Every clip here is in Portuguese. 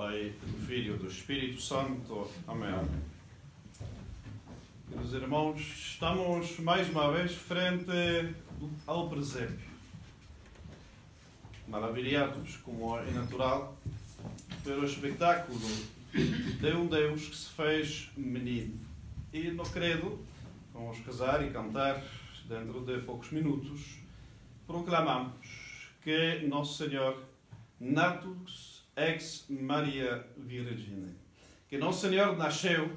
Pai, do Filho e do Espírito Santo. Amém. Meus irmãos, estamos mais uma vez frente ao presépio. Maravilhados, como é natural, pelo espetáculo de um Deus que se fez menino. E no credo, vamos rezar e cantar dentro de poucos minutos, proclamamos que Nosso Senhor natus ex Maria Virgine, que Nosso Senhor nasceu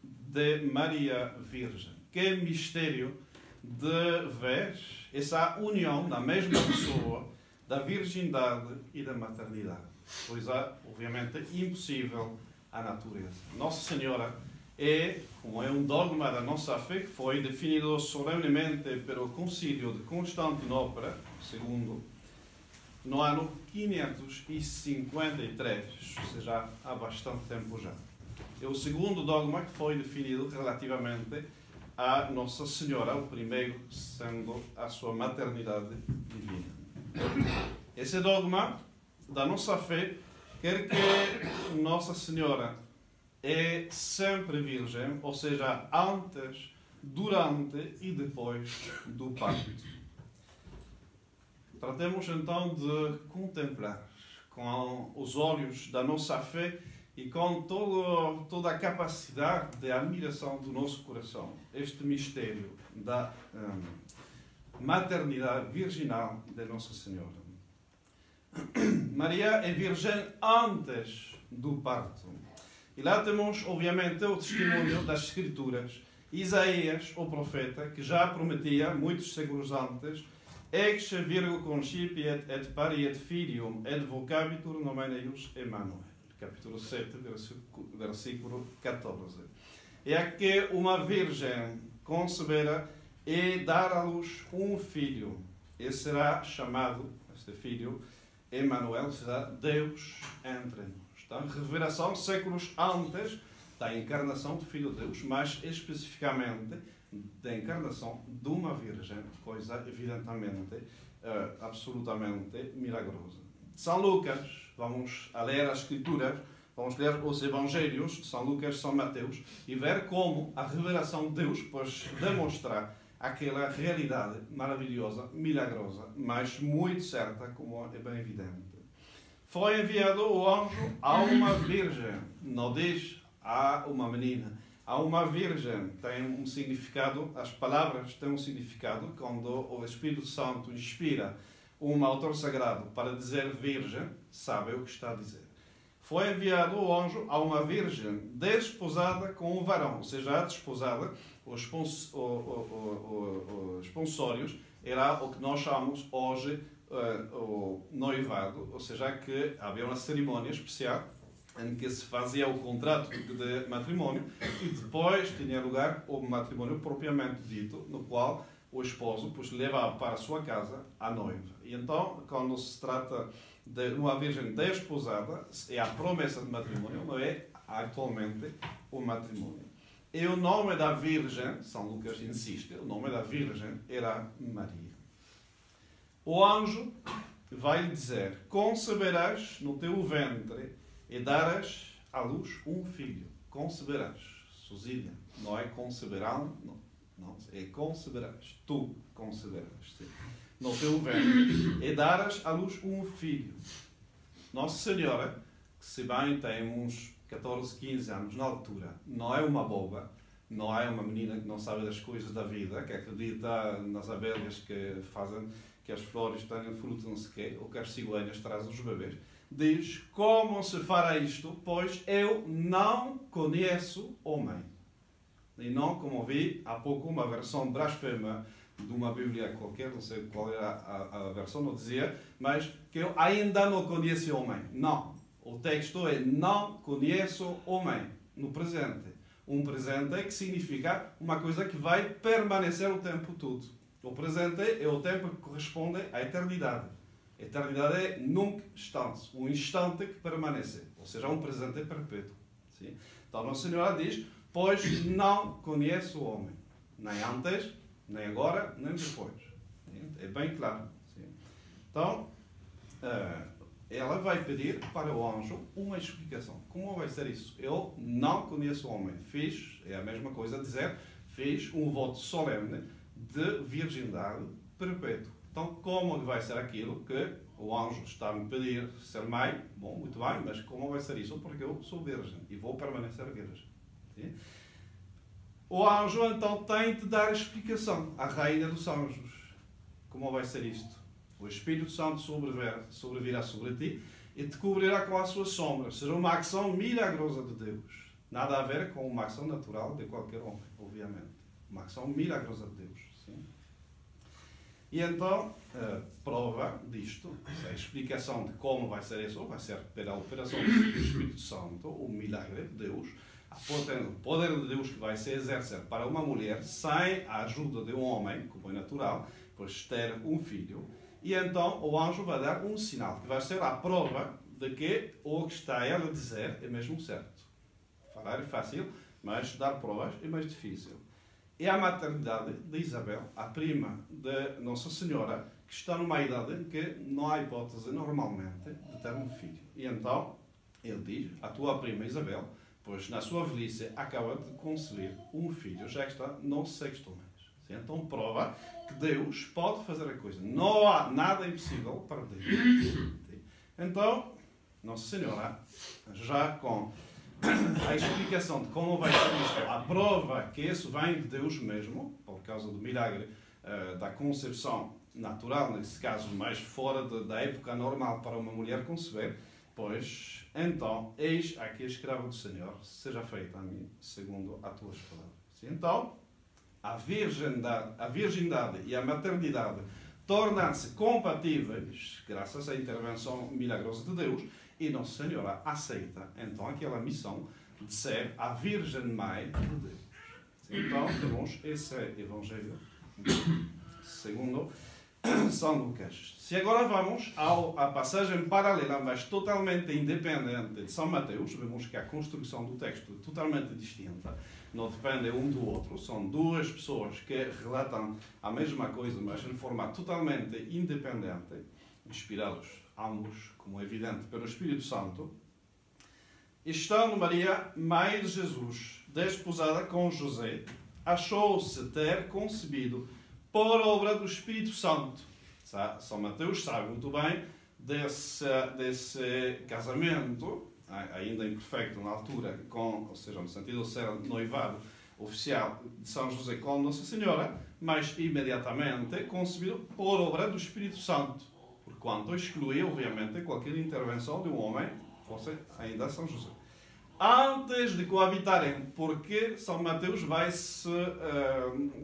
de Maria Virgem. Que mistério de ver essa união na mesma pessoa da virgindade e da maternidade. Pois é, obviamente, impossível à natureza. Nossa Senhora é, como é um dogma da nossa fé, que foi definido solenemente pelo Concílio de Constantinopla, segundo, no ano 553, ou seja, há bastante tempo já. É o segundo dogma que foi definido relativamente a Nossa Senhora, o primeiro sendo a sua maternidade divina. Esse dogma da nossa fé quer que Nossa Senhora é sempre virgem, ou seja, antes, durante e depois do parto. Tratemos então de contemplar com os olhos da nossa fé e com toda a capacidade de admiração do nosso coração este mistério da maternidade virginal de Nossa Senhora. Maria é virgem antes do parto. E lá temos, obviamente, o testemunho das Escrituras. Isaías, o profeta, que já prometia, muitos séculos antes, Ex virgo concipiet et pariet filium et vocabitur nomen eius Emmanuel. Capítulo 7, versículo 14. É que uma virgem concebera e dar à luz um filho. E será chamado, este filho, Emmanuel, será Deus entre nós. Então, revelação séculos antes da encarnação do Filho de Deus, mas especificamente da encarnação de uma virgem, coisa evidentemente, absolutamente milagrosa. São Lucas, vamos a ler as Escrituras, vamos ler os Evangelhos de São Lucas e São Mateus e ver como a revelação de Deus pode demonstrar aquela realidade maravilhosa, milagrosa, mas muito certa, como é bem evidente. Foi enviado o anjo a uma virgem, não diz a uma menina. A uma virgem tem um significado, as palavras têm um significado, quando o Espírito Santo inspira um autor sagrado para dizer virgem, sabe o que está a dizer. Foi enviado o anjo a uma virgem desposada com um varão, ou seja, a desposada, os esponsórios, era o que nós chamamos hoje o noivado, ou seja, que havia uma cerimónia especial em que se fazia o contrato de matrimónio e depois tinha lugar o matrimónio propriamente dito, no qual o esposo levava para a sua casa a noiva. E então, quando se trata de uma virgem desposada, é a promessa de matrimónio, não é atualmente o matrimónio. E o nome da virgem, São Lucas insiste, o nome da virgem era Maria. O anjo vai lhe dizer: conceberás no teu ventre e darás à luz um filho. Conceberás. Susília. Não é conceberão, não. É conceberás. Tu conceberás. Sim. No teu ventre. E darás à luz um filho. Nossa Senhora, que se bem tem uns 14, 15 anos na altura, não é uma boba, não é uma menina que não sabe das coisas da vida, que acredita nas abelhas que fazem que as flores tenham fruto não sei o quê, ou que as cigüeñas trazem os bebês. Diz: como se fará isto, pois eu não conheço homem. E não, como vi há pouco, uma versão blasfema de uma Bíblia qualquer, não sei qual era a versão, não dizia, mas que eu ainda não conheço homem. Não. O texto é: não conheço homem, no presente. Um presente que significa uma coisa que vai permanecer o tempo todo. O presente é o tempo que corresponde à eternidade. A eternidade é nunc stans, um instante que permanece, ou seja, um presente perpétuo. Sim? Então, Nossa Senhora diz: pois não conheço o homem, nem antes, nem agora, nem depois. Sim? É bem claro. Sim? Então, ela vai pedir para o anjo uma explicação. Como vai ser isso? Eu não conheço o homem. É a mesma coisa dizer, fiz um voto solene de virgindade perpétua. Então, como vai ser aquilo que o anjo está a me pedir ser mãe? Bom, muito bem, mas como vai ser isso? Porque eu sou virgem e vou permanecer virgem. Sim? O anjo, então, tem de dar explicação à rainha dos anjos. Como vai ser isto? O Espírito Santo sobrevirá sobre ti e te cobrirá com a sua sombra. Será uma ação milagrosa de Deus. Nada a ver com uma ação natural de qualquer homem, obviamente. Uma ação milagrosa de Deus. Sim? E então, prova disto, a explicação de como vai ser isso, vai ser pela operação do Espírito Santo, o milagre de Deus, o poder de Deus que vai se exercer para uma mulher sem a ajuda de um homem, como é natural, pois ter um filho. E então o anjo vai dar um sinal, que vai ser a prova de que o que está ela a dizer é mesmo certo. Falar é fácil, mas dar provas é mais difícil. É a maternidade de Isabel, a prima de Nossa Senhora, que está numa idade em que não há hipótese normalmente de ter um filho. E então ele diz, a tua prima Isabel, pois na sua velhice acaba de conceber um filho, já está no sexto mês. Então prova que Deus pode fazer a coisa. Não há nada impossível para Deus. Então, Nossa Senhora, já com a explicação de como vai ser isto, a prova que isso vem de Deus mesmo, por causa do milagre da concepção natural, nesse caso, mais fora da época normal para uma mulher conceber, pois, então, eis aqui a escrava do Senhor, seja feita a mim, segundo as tuas palavras. Então, a virgindade e a maternidade tornam-se compatíveis, graças à intervenção milagrosa de Deus, e Nossa Senhora aceita, então, aquela missão de ser a Virgem Mãe de Deus. Então, temos esse Evangelho, segundo São Lucas. Se agora vamos à passagem paralela, mas totalmente independente de São Mateus, vemos que a construção do texto é totalmente distinta, não depende um do outro, são duas pessoas que relatam a mesma coisa, mas de forma totalmente independente, inspirados ambos, como é evidente, pelo Espírito Santo. Estando Maria, mãe de Jesus, desposada com José, achou-se ter concebido por obra do Espírito Santo. São Mateus sabe muito bem desse casamento, ainda imperfeito na altura, ou seja, no sentido de ser noivado oficial de São José com Nossa Senhora, mas imediatamente concebido por obra do Espírito Santo, porquanto exclui, obviamente, qualquer intervenção de um homem, fosse ainda São José. Antes de coabitarem, porque São Mateus vai-se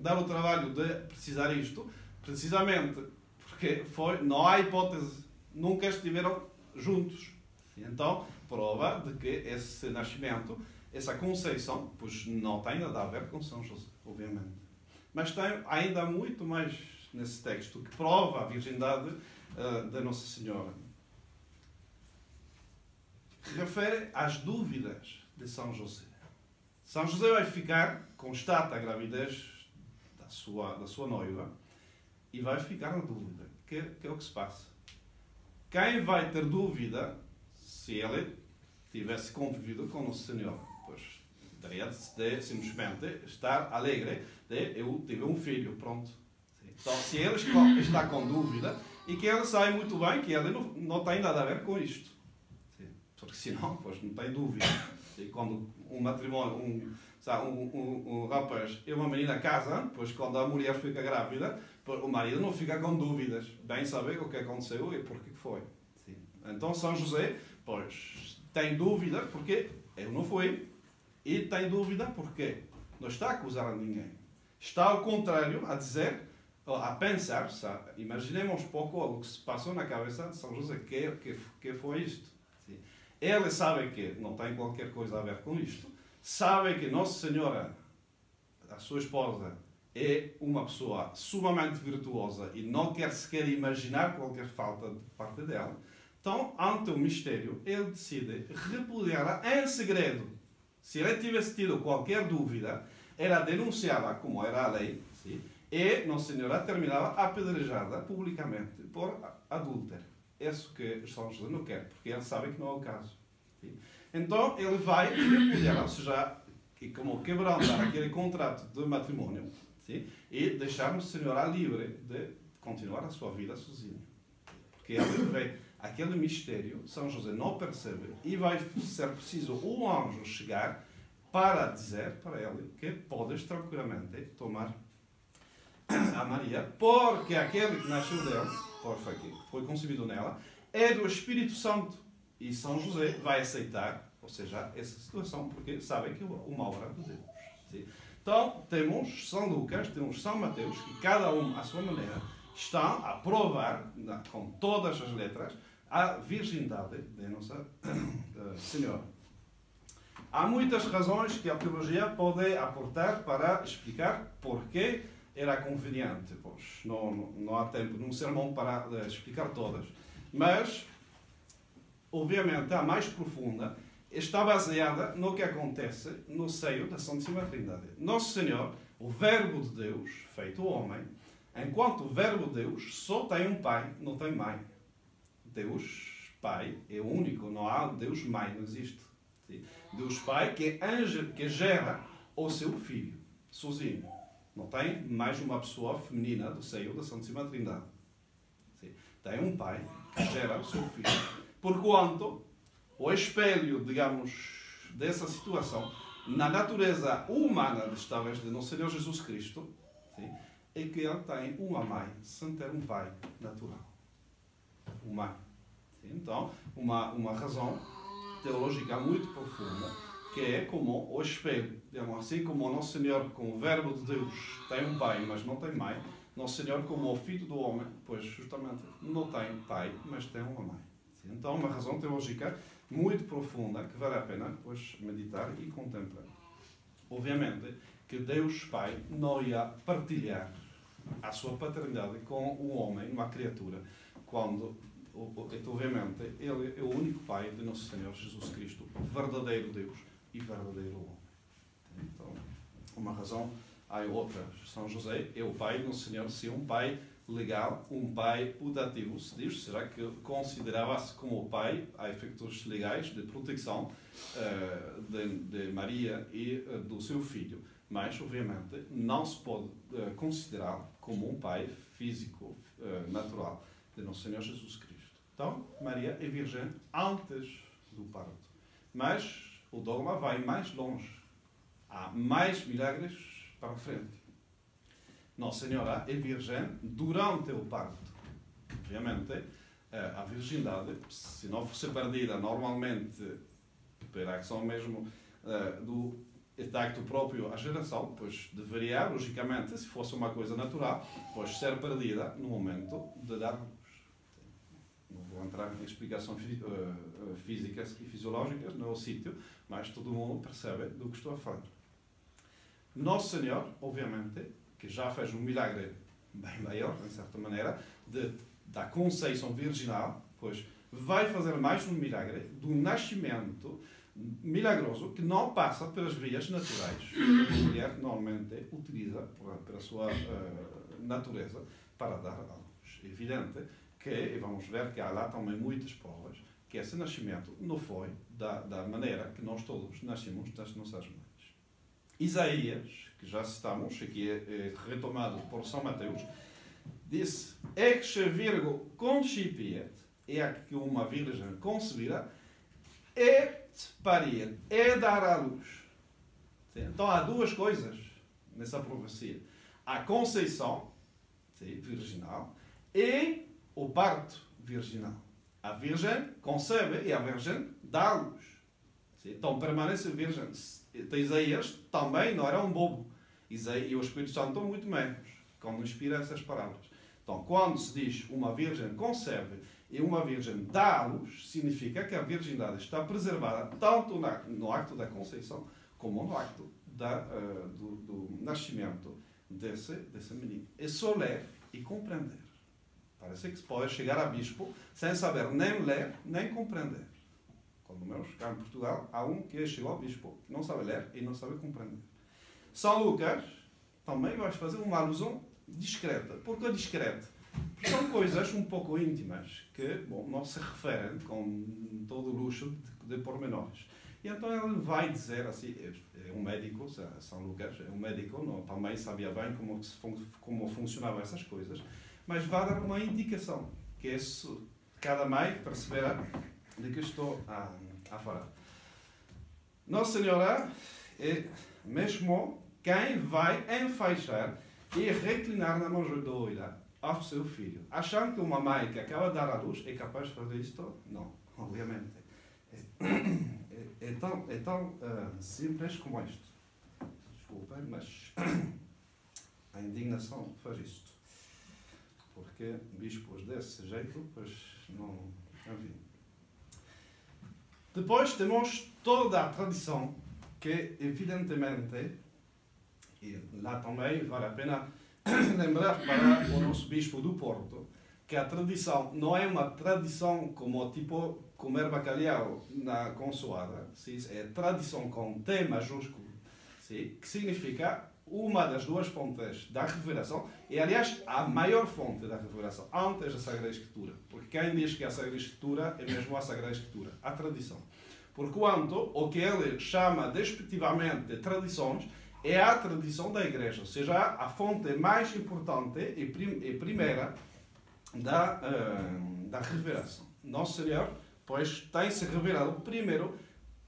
dar o trabalho de precisar isto, precisamente porque não há hipótese, nunca estiveram juntos. Então, prova de que esse nascimento, essa conceição, pois não tem nada a ver com São José, obviamente. Mas tem ainda muito mais nesse texto que prova a virgindade da Nossa Senhora. Refere às dúvidas de São José. São José vai ficar, constata a gravidez da sua noiva e vai ficar na dúvida. Que é o que se passa? Quem vai ter dúvida se ele tivesse convivido com Nossa Senhora? Pois teria de simplesmente estar alegre de eu tive um filho, pronto. Então, se ele está com dúvida e que ele sabe muito bem que ele não tem nada a ver com isto. Porque senão, pois não tem dúvida. E quando um matrimónio, um rapaz e uma menina casam, pois quando a mulher fica grávida, o marido não fica com dúvidas. Bem saber o que aconteceu e por que foi. Sim. Então São José, pois, tem dúvida porque ele não foi e tem dúvida porque não está a acusar a ninguém. Está ao contrário a dizer, a pensar, imaginemos um pouco o que se passou na cabeça de São José, que foi isto. Sim. Ele sabe que não tem qualquer coisa a ver com isto, sabe que Nossa Senhora, a sua esposa, é uma pessoa sumamente virtuosa e não quer sequer imaginar qualquer falta de parte dela. Então, ante o mistério, ele decide repudiá-la em segredo. Se ele tivesse tido qualquer dúvida, era denunciada, como era a lei, sim? E Nossa Senhora terminava apedrejada publicamente por adúltero. Ele isso que São José não quer, porque ele sabe que não é o caso. Sim? Então ele vai repudiar, ou seja, e como quebrantar aquele contrato de matrimónio, sim? E deixar a senhora livre de continuar a sua vida sozinho. Porque ele vê aquele mistério, São José não percebe, e vai ser preciso um anjo chegar para dizer para ele que podes tranquilamente tomar a Maria, porque aquele que nasceu dela, que foi concebido nela, é do Espírito Santo. E São José vai aceitar, ou seja, essa situação, porque sabe que é uma obra de Deus. Sim? Então, temos São Lucas, temos São Mateus, que cada um, à sua maneira, estão a provar, com todas as letras, a virgindade de Nossa Senhora. Há muitas razões que a teologia pode aportar para explicar porquê era conveniente. Pois não há tempo num sermão para explicar todas. Mas, obviamente, a mais profunda está baseada no que acontece no seio da Santíssima Trindade. Nosso Senhor, o Verbo de Deus, feito homem, enquanto o Verbo de Deus só tem um pai, não tem mãe. Deus Pai é único, não há Deus Mãe, não existe. Sim? Deus Pai que gera o seu Filho, sozinho. Não tem mais uma pessoa feminina do seio da Santíssima Trindade. Sim? Tem um Pai que gera o seu Filho. Porquanto, o espelho, digamos, dessa situação, na natureza humana desta vez de nosso Senhor Jesus Cristo, sim, é que ele tem uma mãe sem ter um pai natural. Humano. Então, uma razão teológica muito profunda, que é como o espelho. Assim como o Nosso Senhor, com o Verbo de Deus, tem um pai, mas não tem mãe, Nosso Senhor, como o Filho do Homem, pois justamente não tem pai, mas tem uma mãe. Então, uma razão teológica muito profunda, que vale a pena pois, meditar e contemplar. Obviamente que Deus Pai não ia partilhar a sua paternidade com um homem, uma criatura, quando, obviamente, Ele é o único Pai de Nosso Senhor Jesus Cristo, verdadeiro Deus e verdadeiro homem. Então, uma razão, há outras. São José é o Pai de Nosso Senhor, se é um Pai legal, um pai putativo, se diz, será que considerava-se como o pai, a efeitos legais, de proteção de Maria e do seu filho. Mas, obviamente, não se pode considerar como um pai físico, natural, de Nosso Senhor Jesus Cristo. Então, Maria é virgem antes do parto. Mas o dogma vai mais longe. Há mais milagres para frente. Nossa Senhora é virgem durante o parto. Obviamente, a virgindade, se não fosse perdida normalmente pela ação mesmo do tacto próprio à geração, pois deveria, logicamente, se fosse uma coisa natural, pois ser perdida no momento de dar luz. Não vou entrar em explicações físicas e fisiológicas, não é o sítio, mas todo mundo percebe do que estou a falar. Nosso Senhor, obviamente, que já fez um milagre bem maior, de certa maneira, da conceição virginal, pois vai fazer mais um milagre do nascimento milagroso que não passa pelas vias naturais que a mulher normalmente utiliza pela sua natureza para dar à luz. É evidente que, e vamos ver que há lá também muitas provas, que esse nascimento não foi da maneira que nós todos nascemos das nossas mães. Isaías, que já citamos, aqui é retomado por São Mateus, disse: Ex virgo concipiet, é que uma virgem concebida, et parir, é dar à luz. Então há duas coisas nessa profecia: a conceição virginal e o parto virginal. A virgem concebe e a virgem dá à luz. Então permanece virgem. Isaías também não era um bobo. E o Espírito Santo muito menos, quando inspira essas palavras. Então, quando se diz uma virgem concebe e uma virgem dá à luz, significa que a virgindade está preservada tanto no acto da conceição como no acto do nascimento desse menino. É só ler e compreender. Parece que se pode chegar a bispo sem saber nem ler nem compreender. Quando menos cá em Portugal, há um que chegou ao bispo, que não sabe ler e não sabe compreender. São Lucas também vai fazer uma alusão discreta. Por que discreta? São coisas um pouco íntimas que, bom, não se referem com todo o luxo de pormenores. E então ele vai dizer assim, é um médico, São Lucas é um médico, não, também sabia bem como funcionavam essas coisas, mas vai dar uma indicação, que é isso, cada mãe perceberá de que estou a falar. Nossa Senhora é mesmo quem vai enfaixar e reclinar na manjedoura ao seu filho. Achando que uma mãe que acaba de dar à luz é capaz de fazer isto? Não, obviamente. É tão simples como isto. Desculpem, mas a indignação faz isto. Porque bispos desse jeito, pois não... Enfim. Depois temos toda a tradição que, evidentemente, e lá também vale a pena lembrar para o nosso bispo do Porto, que a tradição não é uma tradição como tipo comer bacalhau na consoada, sim? É tradição com T maiúsculo, sim? Que significa uma das duas fontes da revelação, e aliás a maior fonte da revelação, antes da Sagrada Escritura. Porque quem diz que a Sagrada Escritura é mesmo a Sagrada Escritura, a tradição. Porquanto o que ele chama despectivamente de tradições é a tradição da Igreja, ou seja, a fonte mais importante e primeira da revelação. Nosso Senhor, pois, tem-se revelado primeiro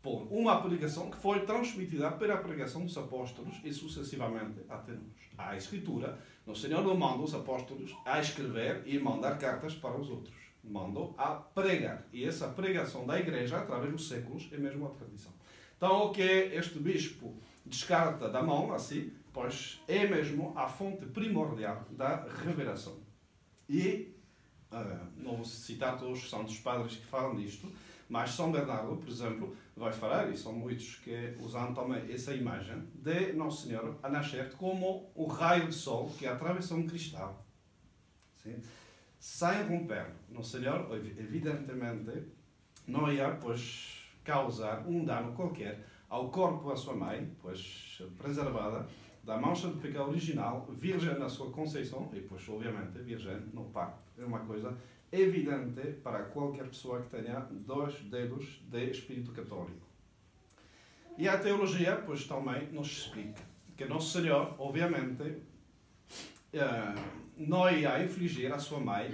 por uma aplicação que foi transmitida pela pregação dos apóstolos e sucessivamente até nós. A Escritura, Nosso Senhor não manda os apóstolos a escrever e mandar cartas para os outros. Mandou a pregar. E essa pregação da Igreja, através dos séculos, é mesmo a tradição. Então, o que este bispo descarta da mão, assim, pois é mesmo a fonte primordial da revelação. E, não vou citar todos os santos padres que falam disto, mas São Bernardo, por exemplo, vai falar, e são muitos que usam também essa imagem, de Nosso Senhor a nascer como o raio de sol que atravessa um cristal. Sim? Sem romper. Nosso Senhor, evidentemente, não ia, pois, causar um dano qualquer ao corpo da sua mãe, pois preservada da mancha do pecado original, virgem na sua conceição, e pois obviamente virgem no parto. É uma coisa evidente para qualquer pessoa que tenha 2 dedos de espírito católico. E a teologia, pois também nos explica que Nosso Senhor, obviamente, não ia infligir à sua mãe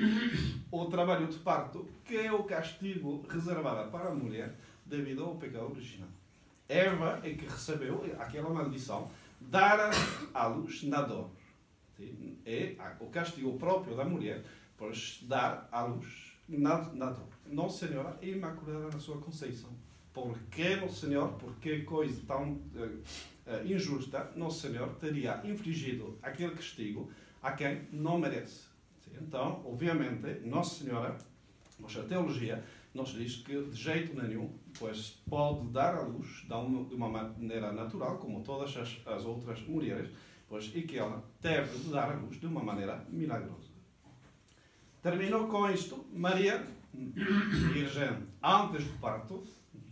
o trabalho de parto, que é o castigo reservado para a mulher devido ao pecado original. Eva é que recebeu aquela maldição, dar à luz na dor. É o castigo próprio da mulher, pois dar à luz na dor. Nossa Senhora é imaculada na sua conceição. Porque Nosso Senhor, porque coisa tão injusta, Nosso Senhor teria infligido aquele castigo a quem não merece. Então, obviamente, Nossa Senhora, a teologia, nos diz que de jeito nenhum, pois pode dar à luz de uma maneira natural, como todas as outras mulheres, pois, e que ela deve de dar à luz de uma maneira milagrosa. Terminou com isto, Maria, virgem antes do parto,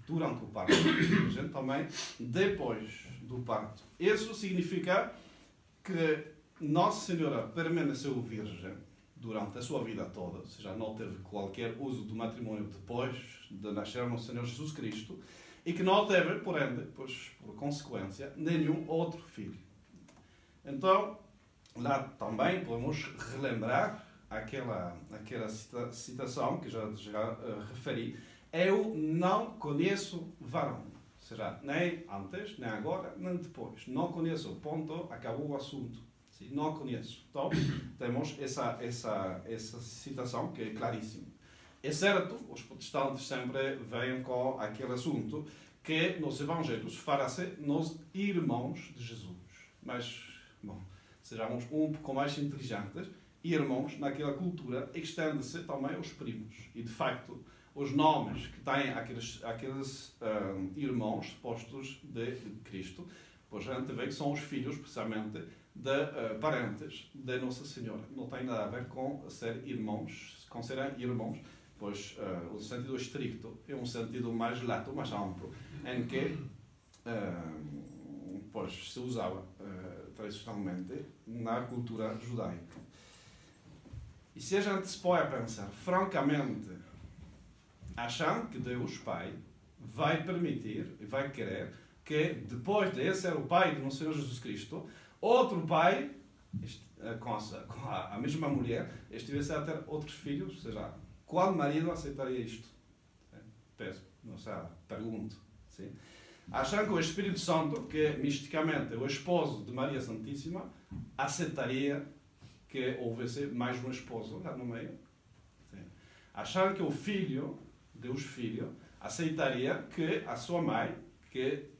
durante o parto, virgem também depois do parto. Isso significa que Nossa Senhora permaneceu virgem durante a sua vida toda, ou seja, não teve qualquer uso do matrimônio depois de nascer Nosso Senhor Jesus Cristo, e que não teve, por ende, pois, por consequência, nenhum outro filho. Então, lá também podemos relembrar aquela citação que já referi: eu não conheço varão. Ou seja, nem antes, nem agora, nem depois. Não conheço, ponto, acabou o assunto. Sim, não conheço. Então, temos essa citação que é claríssima. É certo, os protestantes sempre vêm com aquele assunto que nos evangelhos fala-se nos irmãos de Jesus. Mas, bom, sejamos um pouco mais inteligentes. Irmãos, naquela cultura, estende-se também aos primos. E, de facto, os nomes que têm aqueles irmãos postos de Cristo, pois a gente vê que são os filhos, precisamente, de parentes de Nossa Senhora. Não tem nada a ver com ser irmãos, com serem irmãos, pois o sentido estricto é um sentido mais lato, mais amplo, em que pois, se usava tradicionalmente na cultura judaica. E se a gente se põe a pensar, francamente, achando que Deus Pai vai permitir e vai querer que, depois de ele ser o Pai do nosso Senhor Jesus Cristo, outro pai, com a mesma mulher, estivesse a ter outros filhos, ou seja, qual marido aceitaria isto? Peço, não sei, pergunto. Sim? Achando que o Espírito Santo, que misticamente é o esposo de Maria Santíssima, aceitaria que houvesse mais um esposo lá no meio? Sim. Achando que o Filho, Deus Filho, aceitaria que a sua mãe, que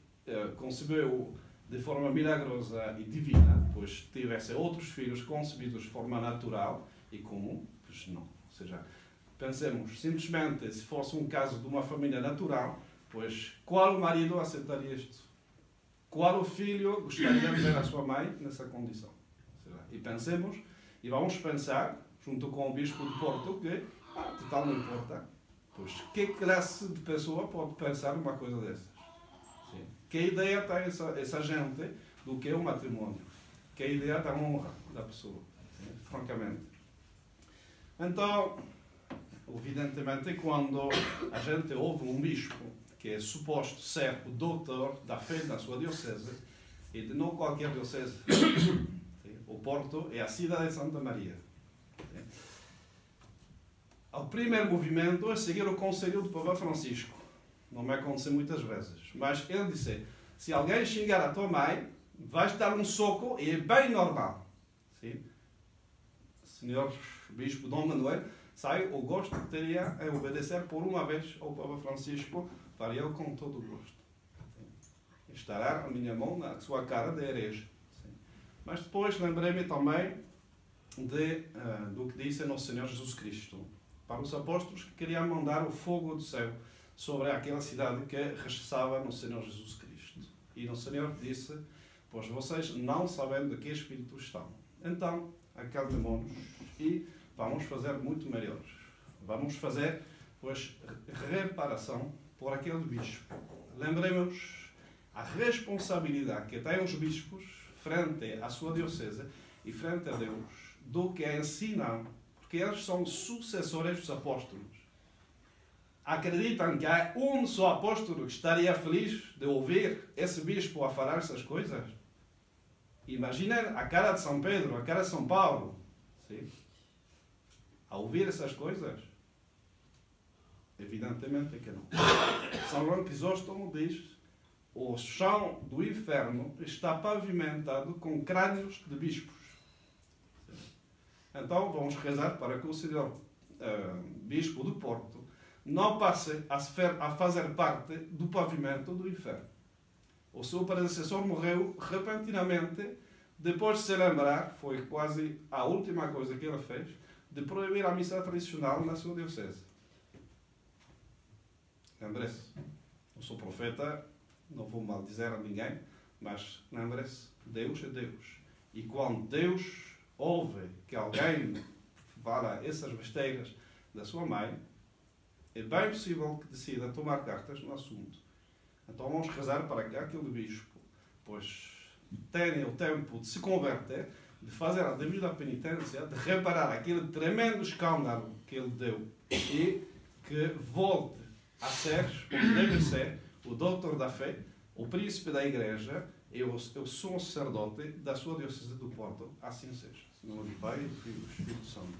concebeu de forma milagrosa e divina, pois tivesse outros filhos concebidos de forma natural e comum? Pois não. Ou seja, pensemos, simplesmente, se fosse um caso de uma família natural, pois qual marido aceitaria isto? Qual o filho gostaria de ver a sua mãe nessa condição? E pensemos, e vamos pensar, junto com o Bispo de Porto, que total não importa. Pois que classe de pessoa pode pensar uma coisa dessas? Sim. Que ideia tem essa gente do que é o matrimônio? Que ideia da honra da pessoa? Sim, francamente. Então, evidentemente, quando a gente ouve um bispo que é suposto ser o doutor da fé da sua diocese, e de não qualquer diocese, o Porto é a cidade de Santa Maria. O primeiro movimento é seguir o conselho do Papa Francisco. Não me acontece muitas vezes. Mas ele disse, se alguém xingar a tua mãe, vais dar um soco e é bem normal. Sim? Senhor Bispo Dom Manuel, sai o gosto que teria em obedecer por uma vez ao Papa Francisco, para ele com todo o gosto. Estará a minha mão na sua cara de herege. Mas depois lembrei-me também do que disse Nosso Senhor Jesus Cristo para os apóstolos que queriam mandar o fogo do céu sobre aquela cidade que rechaçava no Senhor Jesus Cristo. E o Senhor disse, pois vocês não sabem de que espírito estão. Então, acalmemo-nos e vamos fazer muito melhores. Vamos fazer, pois, reparação por aquele bispo. Lembremos a responsabilidade que têm os bispos frente à sua diocese e frente a Deus, do que ensinam, porque eles são sucessores dos apóstolos. Acreditam que há um só apóstolo que estaria feliz de ouvir esse bispo a falar essas coisas? Imaginem a cara de São Pedro, a cara de São Paulo, sim? A ouvir essas coisas? Evidentemente que não. São João Crisóstomo diz: o chão do inferno está pavimentado com crânios de bispos. Então vamos rezar para que o Senhor Bispo do Porto não passe a fazer parte do pavimento do inferno. O seu predecessor morreu repentinamente, depois de se lembrar, foi quase a última coisa que ele fez, de proibir a missa tradicional na sua diocese. Lembre-se, eu sou profeta, não vou maldizer a ninguém, mas lembre-se, Deus é Deus. E quando Deus ouve que alguém fala essas besteiras da sua mãe, é bem possível que decida tomar cartas no assunto. Então vamos rezar para que aquele bispo, pois, tenha o tempo de se converter, de fazer a devida penitência, de reparar aquele tremendo escândalo que ele deu e que volte a ser, como deve ser, o doutor da fé, o príncipe da igreja e o sumo sacerdote da sua diocese do Porto. Assim seja. Em nome do Pai, do Filho e do Espírito Santo.